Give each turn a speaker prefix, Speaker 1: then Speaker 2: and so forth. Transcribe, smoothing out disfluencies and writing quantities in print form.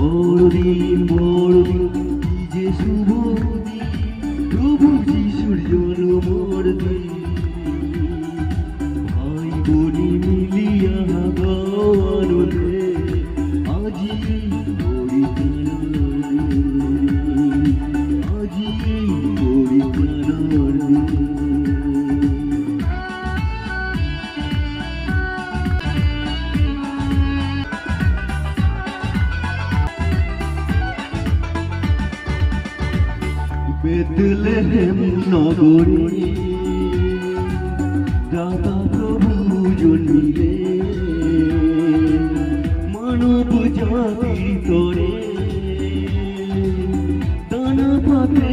Speaker 1: বড়দিন বড়দিন কি যে শুভ দিন, প্রভু যিশুর জন্মর দিন। ভাই বোনি মিলিয়া গাও আনন্দে, আজি এই পরিত্রাণার দিন, আজি এই পরিত্রাণার দিন। বেথলেহেম নগরে দাতা প্রভু জন্মিলে, মানব জাতির তরে দানা পাতে